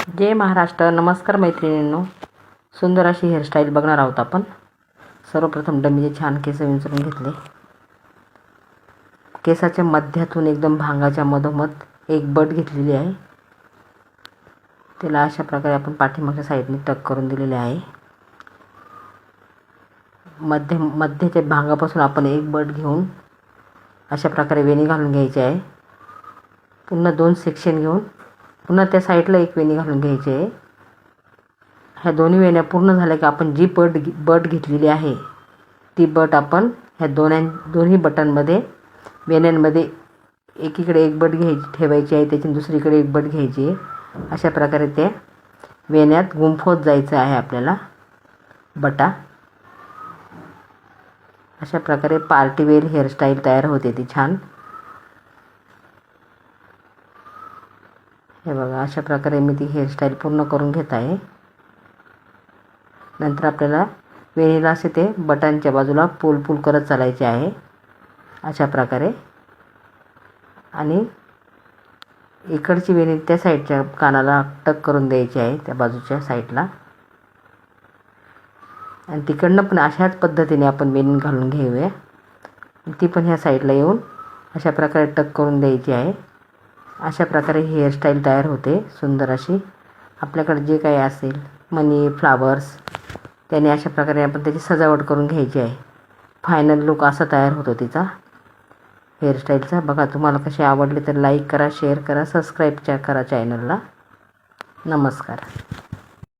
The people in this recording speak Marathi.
जय महाराष्ट्र. नमस्कार मैत्रिणींनो. सुंदर अशी हेअरस्टाईल बघणार आहोत आपण. सर्वप्रथम डमीचे छान केस विंचरून घेतले. केसाच्या मध्यातून एकदम भांगाच्या मधोमध एक बट घेतलेली आहे. त्याला अशा प्रकारे आपण पाठीमागच्या साईडने टक करून दिलेले आहे. मध्यच्या भांगापासून आपण एक बट घेऊन अशा प्रकारे वेणी घालून घ्यायची आहे. पुन्हा 2 सेक्शन घेऊन पुन्हा त्या साईडला एक वेणी घालून घ्यायची आहे. ह्या दोन्ही वेण्या पूर्ण झाल्या की आपण जी बट घेतलेली आहे ती बट आपण ह्या दोन्ही बटांमध्ये वेण्यांमध्ये एकीकडे एक बट ठेवायची आहे, त्याची दुसरीकडे एक बट घ्यायची आहे. अशा प्रकारे त्या वेण्यात गुंफवत जायचं आहे आपल्याला बटा. अशा प्रकारे पार्टीवेअर हेअरस्टाईल तयार होते ती छान. हे बघा, अशा प्रकारे मी ती हेअरस्टाईल पूर्ण करून घेत आहे. नंतर आपल्याला वेणीला असे ते बटांच्या बाजूला पूल करत चालायचे आहे अशा प्रकारे. आणि इकडची वेणी त्या साईडच्या कानाला टक करून द्यायची आहे, त्या बाजूच्या साईडला. आणि तिकडनं पण अशाच पद्धतीने आपण वेणी घालून घेऊया. ती पण ह्या साईडला येऊन अशा प्रकारे टक करून द्यायची आहे. अशा प्रकारे हेअरस्टाईल तयार होते सुंदर अशी. आपल्याकडे जे काही असेल मनी, फ्लावर्स, त्याने अशा प्रकारे आपण त्याची सजावट करून घ्यायची आहे. फायनल लुक असा तयार होतो तिचा हेअरस्टाईलचा. बघा, तुम्हाला कसे आवडले तर लाईक करा, शेअर करा, सबस्क्राईब करा चॅनलला. नमस्कार.